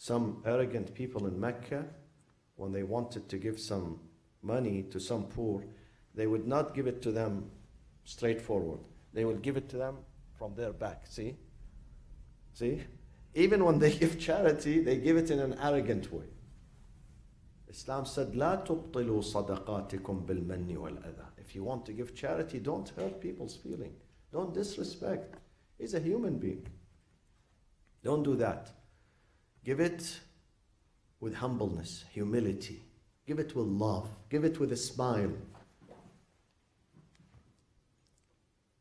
some arrogant people in Mecca, when they wanted to give some money to some poor, they would not give it to them straightforward. They would give it to them from their back. See? See? Even when they give charity, they give it in an arrogant way. Islam said, لا تبطلوا صدقاتكم بالمن والأذى. If you want to give charity, don't hurt people's feeling. Don't disrespect. He's a human being. Don't do that. Give it with humbleness, humility. Give it with love. Give it with a smile.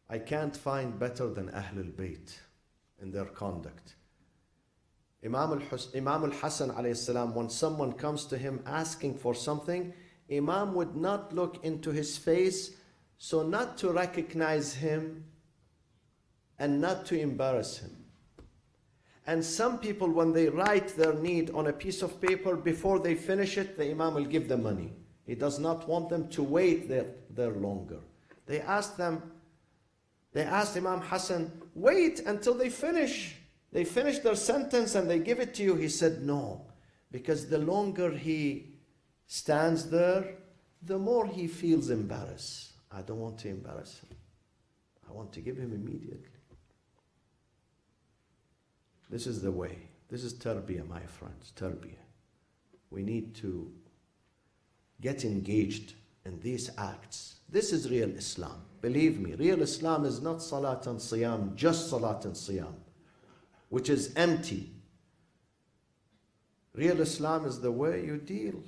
I can't find better than Ahlul Bayt in their conduct. Imam al-Hasan alayhi salam, when someone comes to him asking for something, Imam would not look into his face so not to recognize him and not to embarrass him. And some people, when they write their need on a piece of paper, before they finish it, the Imam will give them money. He does not want them to wait there longer. They asked Imam Hassan, wait until they finish. They finish their sentence and they give it to you. He said, no, because the longer he stands there, the more he feels embarrassed. I don't want to embarrass him. I want to give him immediately. This is the way. This is tarbiyah, my friends, tarbiyah. We need to get engaged in these acts. This is real Islam. Believe me, real Islam is not salat and siyam, just salat and siyam, which is empty. Real Islam is the way you deal,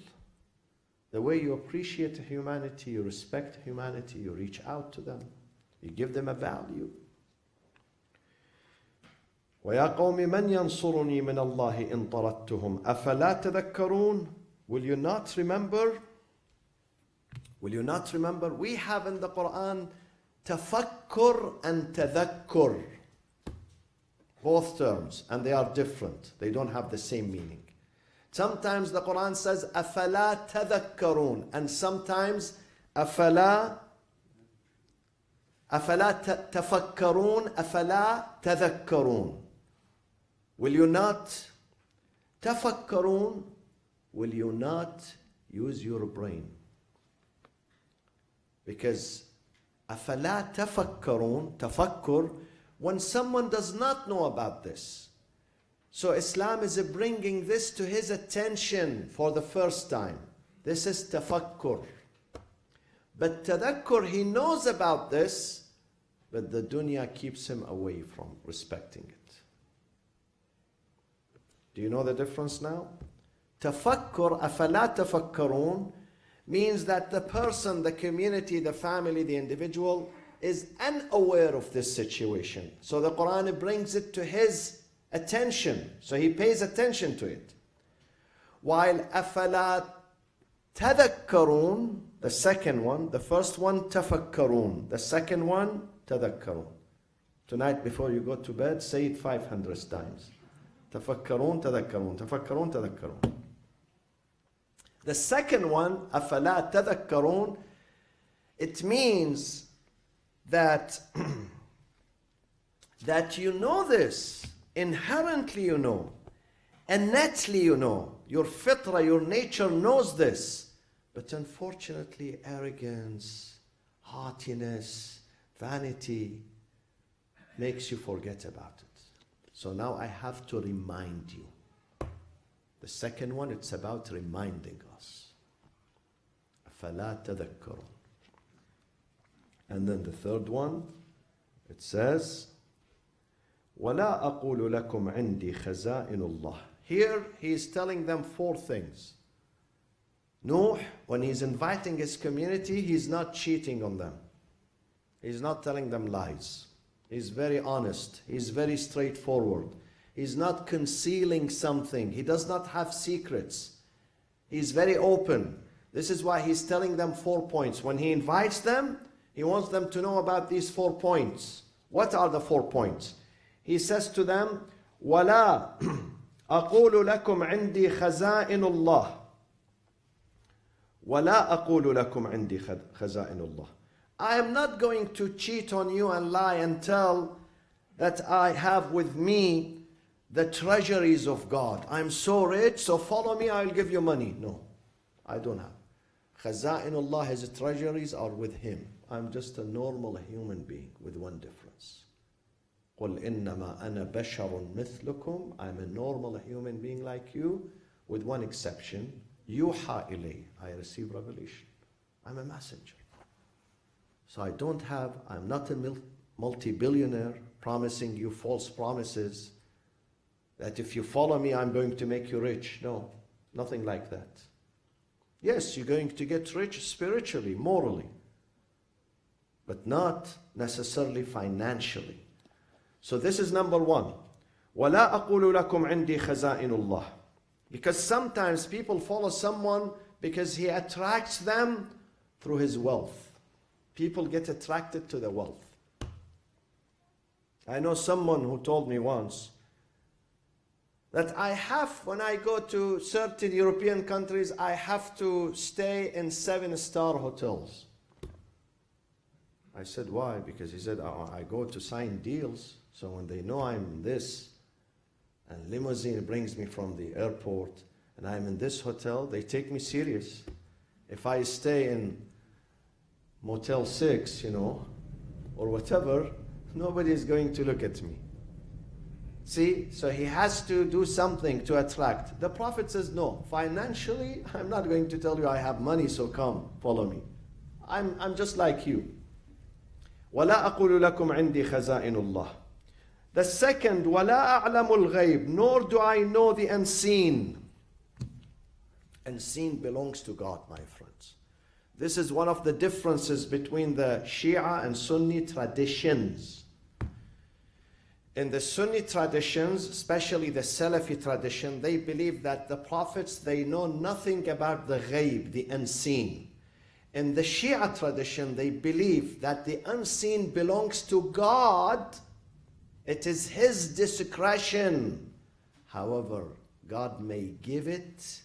the way you appreciate humanity, you respect humanity, you reach out to them, you give them a value. وَيَا قَوْمِ مَنْ يَنْصُرُنِي مِنَ اللَّهِ إِنْ طَرَدتُّهُمْ أَفَلَا تَذَكَّرُونَ. Will you not remember? Will you not remember? We have in the Quran tafakkur and tadhakkur, both terms, and they are different. They don't have the same meaning. Sometimes the Quran says أَفَلَا تَذَكَّرُونَ, and sometimes أَفَلَا تَفَكَّرُونَ أَفَلَا تَذَكَّرُونَ. Will you not tafakkarun? Will you not use your brain? Because أَفَلَا تَفَكَّرُونَ, tafakkur, when someone does not know about this. So Islam is bringing this to his attention for the first time. This is tafakkur. But tadakkur, he knows about this, but the dunya keeps him away from respecting it. Do you know the difference now? Tafakkur, أَفَلَا تَفَكَّرُونَ, means that the person, the community, the family, the individual is unaware of this situation. So the Quran brings it to his attention. So he pays attention to it. While أَفَلَا تَذَكَّرُونَ, the second one, the first one تَفَكَّرُونَ, the second one تَذَكَّرُونَ. Tonight before you go to bed, say it 500 times. تَفَكَّرُونَ تَذَكَّرُونَ, تَفَكَّرُونَ تَذَكَّرُونَ. The second one, أَفَلَا تَذَكَّرُونَ, it means that, that you know this, inherently you know, innately you know, your fitra, your nature knows this, but unfortunately arrogance, haughtiness, vanity makes you forget about it. So now I have to remind you. The second one, it's about reminding us. أَفَلَا تَذَكَّرُونَ. And then the third one, it says, وَلَا أَقُولُ لَكُمْ عِنْدِي خَزَائِنُ اللَّهِ. Here he is telling them four things. Nuh, when he's inviting his community, he's not cheating on them. He's not telling them lies. He's very honest. He's very straightforward. He's not concealing something. He does not have secrets. He's very open. This is why he's telling them 4 points. When he invites them, he wants them to know about these 4 points. What are the 4 points? He says to them, وَلَا أَقُولُ لَكُمْ عِنْدِي خَزَائِنُ اللَّهِ. وَلَا أَقُولُ لَكُمْ عِنْدِي خَزَائِنُ اللَّهِ. I am not going to cheat on you and lie and tell that I have with me the treasuries of God. I'm so rich, so follow me, I'll give you money. No, I don't have. Khaza'inullah, his treasuries are with him. I'm just a normal human being with one difference. قُلْ إِنَّمَا أَنَا بَشَرٌ مِثْلُكُمْ. I'm a normal human being like you, with one exception. يُوحَى إِلَيْهِ. I receive revelation. I'm a messenger. So I'm not a multi-billionaire promising you false promises that if you follow me, I'm going to make you rich. No, nothing like that. Yes, you're going to get rich spiritually, morally, but not necessarily financially. So this is number one. وَلَا أَقُولُ لَكُمْ عِنْدِي خَزَائِنُ اللَّهِ. Because sometimes people follow someone because he attracts them through his wealth. People get attracted to the wealth. I know someone who told me once that when I go to certain European countries, I have to stay in 7-star hotels. I said, why? Because he said, I go to sign deals, so when they know I'm this, and limousine brings me from the airport, and I'm in this hotel, they take me serious. If I stay in Motel 6, or whatever, nobody is going to look at me. See, so he has to do something to attract. The Prophet says, no, financially, I'm not going to tell you I have money, so come, follow me. I'm just like you. وَلَا أَقُولُ لَكُمْ عِنْدِي خَزَائِنُ اللَّهِ. The second, وَلَا أَعْلَمُ الْغَيْبِ. Nor do I know the unseen. Unseen belongs to God, my friends. This is one of the differences between the Shia and Sunni traditions. In the Sunni traditions, especially the Salafi tradition, they believe that the prophets, they know nothing about the ghaib, the unseen. In the Shia tradition, they believe that the unseen belongs to God. It is His discretion. However, God may give it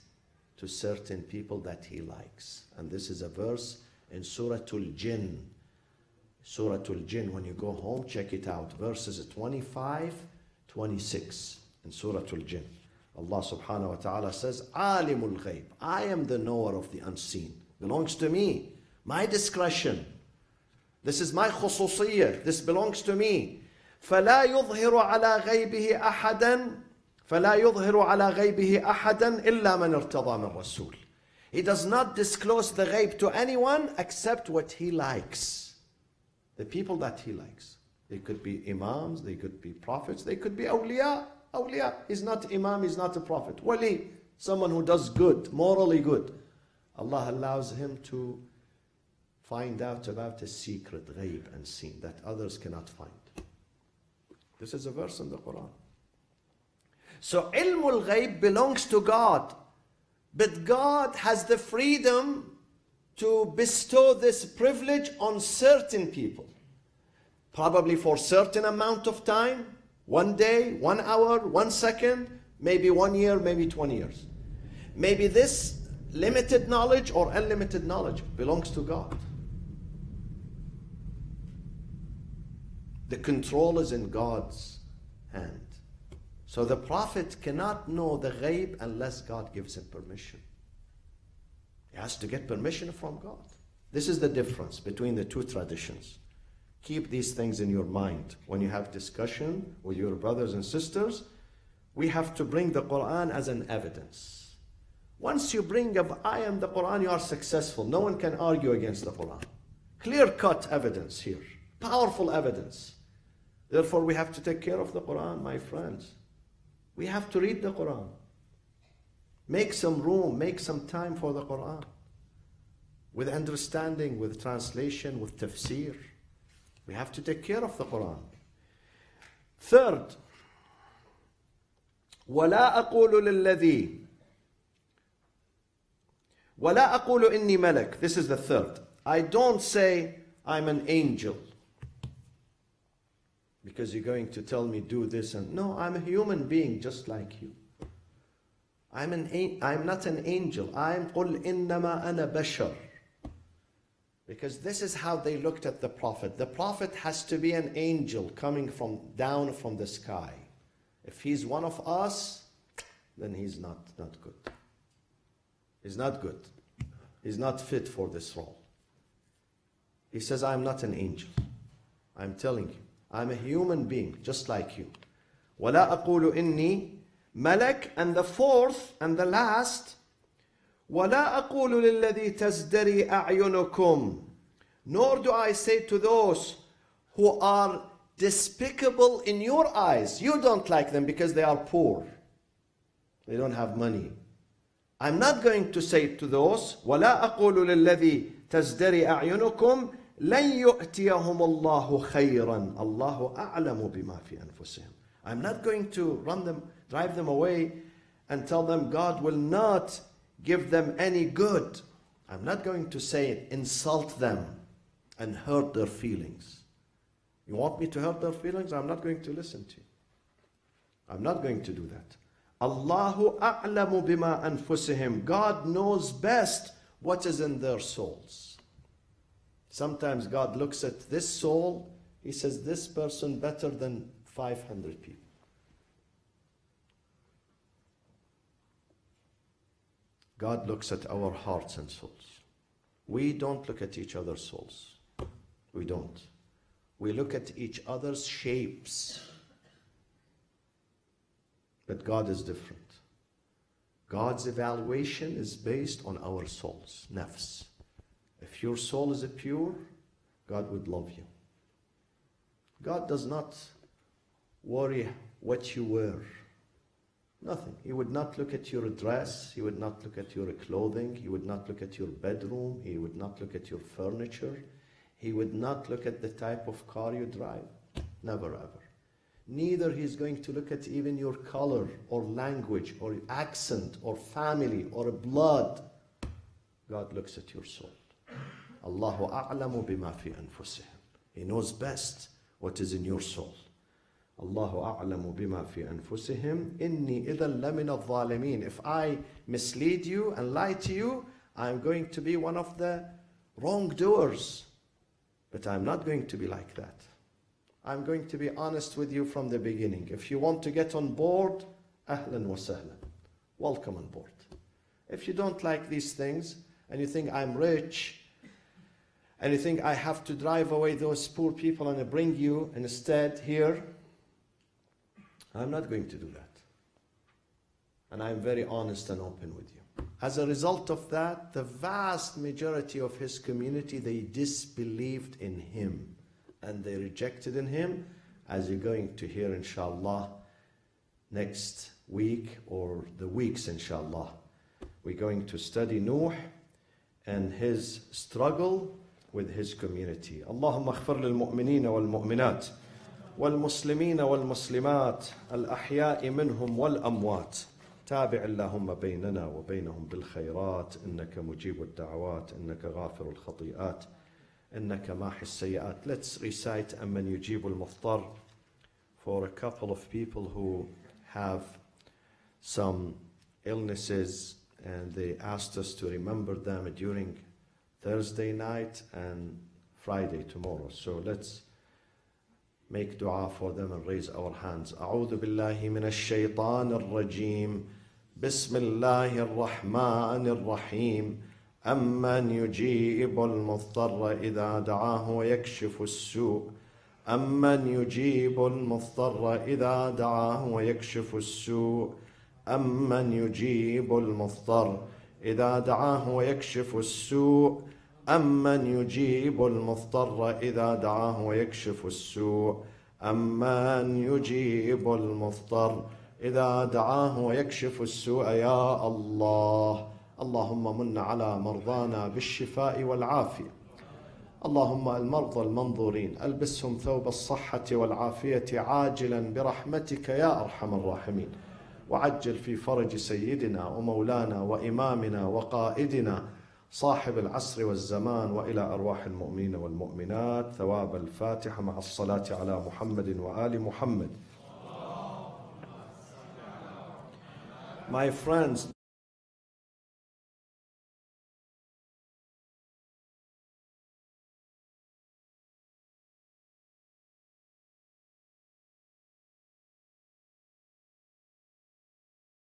to certain people that He likes. And this is a verse in Surah Al-Jinn. Surah Al-Jinn, when you go home, check it out. Verses 25, 26 in Surah Al-Jinn. Allah subhanahu wa ta'ala says, Alimul Ghayb. I am the knower of the unseen. Belongs to me. My discretion. This is my khususiyyah. This belongs to me. فَلَا يُظْهِرُ عَلَى غَيْبِهِ أَحَدًا فَلَا يُظْهِرُ عَلَى غَيْبِهِ أَحَدًا إِلَّا مَنْ ارْتَضَى مِنْ رَسُولٍ. He does not disclose the ghaib to anyone except what he likes. The people that he likes. They could be imams, they could be prophets, they could be awliya. Awliya is not imam, he's not a prophet. Wali, someone who does good, morally good. Allah allows him to find out about a secret, ghaib, unseen, that others cannot find. This is a verse in the Quran. So ilmul ghaib belongs to God. But God has the freedom to bestow this privilege on certain people. Probably for a certain amount of time, 1 day, 1 hour, 1 second, maybe 1 year, maybe 20 years. Maybe this limited knowledge or unlimited knowledge belongs to God. The control is in God's hand. So the Prophet cannot know the ghaib unless God gives him permission. He has to get permission from God. This is the difference between the two traditions. Keep these things in your mind. When you have discussion with your brothers and sisters, we have to bring the Quran as an evidence. Once you bring up ayah in the Quran, you are successful. No one can argue against the Quran. Clear-cut evidence here. Powerful evidence. Therefore, we have to take care of the Quran, my friends. We have to read the Quran. Make some room, make some time for the Quran. With understanding, with translation, with tafsir. We have to take care of the Quran. Third, وَلَا أَقُولُ لِلَّذِي وَلَا أَقُولُ إِنِّي مَلَكٌ. This is the third. I don't say I'm an angel. Because you're going to tell me do this and no, I'm a human being just like you. I'm not an angel. I'm قُلْ إِنَّمَا أَنَا بَشَرٌ. Because this is how they looked at the Prophet. The Prophet has to be an angel coming down from the sky. If he's one of us, then he's not good. He's not good. He's not fit for this role. He says, I'm not an angel. I'm telling you, I'm a human being, just like you. وَلَا أَقُولُ إِنِّي مَلَكٌ. And the fourth and the last, وَلَا أَقُولُ لِلَّذِي تَزْدَرِي أَعْيُنُكُمْ. Nor do I say to those who are despicable in your eyes. You don't like them because they are poor. They don't have money. I'm not going to say to those, وَلَا أَقُولُ لِلَّذِي تَزْدَرِي أَعْيُنُكُمْ لَنْ يُؤْتِيَهُمُ اللَّهُ خَيْرًا اللَّهُ أَعْلَمُ بِمَا فِي أَنفُسِهِمْ. I'm not going to drive them away and tell them God will not give them any good. I'm not going to say it, insult them and hurt their feelings. You want me to hurt their feelings? I'm not going to listen to you. I'm not going to do that. Allahu a'lamu bima anfusihim. God knows best what is in their souls. Sometimes God looks at this soul, he says, this person better than 500 people. God looks at our hearts and souls. We don't look at each other's souls. We don't. We look at each other's shapes. But God is different. God's evaluation is based on our souls, nafs. If your soul is pure, God would love you. God does not worry what you wear. Nothing. He would not look at your dress. He would not look at your clothing. He would not look at your bedroom. He would not look at your furniture. He would not look at the type of car you drive. Never ever. Neither he's going to look at even your color or language or accent or family or blood. God looks at your soul. Allahu a'lamu bima fi anfusihim. He knows best what is in your soul. Allahu a'lamu bima fi anfusihim. Inni idhan lamina adh-dhalimin. If I mislead you and lie to you, I'm going to be one of the wrongdoers. But I'm not going to be like that. I'm going to be honest with you from the beginning. If you want to get on board, ahlan wa sahlan. Welcome on board. If you don't like these things, and you think I'm rich, and you think I have to drive away those poor people and bring you instead here, I'm not going to do that. And I'm very honest and open with you. As a result of that, the vast majority of his community, they disbelieved in him. And they rejected in him, as you're going to hear inshallah next week or the weeks inshallah. We're going to study Nuh and his struggle with his community. Allahumma aghfir lil mu'minina wal mu'minat wal muslimina wal muslimat al ahya'i minhum wal amwat. تابع اللهم بيننا وبينهم بالخيرات إنك مجيب الدعوات إنك غافر الخطيئات إنك ماحي السيئات. Let's recite أمن يجيب المضطر for a couple of people who have some illnesses and they asked us to remember them during Thursday night and Friday tomorrow. So let's make dua for them and raise our hands. أعوذ بالله من الشيطان الرجيم بسم الله الرحمن الرحيم أمن يجيب المضطر إذا دعاه ويكشف السوء أمن يجيب المضطر إذا دعاه ويكشف السوء أمن يجيب المضطر إذا دعاه ويكشف السوء أمن يجيب المضطر إذا دعاه ويكشف السوء أمن يجيب المضطر إذا دعاه ويكشف السوء يا الله. اللهم من على مرضانا بالشفاء والعافية. اللهم المرضى المنظورين ألبسهم ثوب الصحة والعافية عاجلا برحمتك يا أرحم الراحمين. وعجل في فرج سيدنا ومولانا وإمامنا وقائدنا صاحب العصر والزمان وإلى أرواح المؤمنين والمؤمنات ثواب الفاتحة مع الصلاة على محمد وآل محمد. My friends,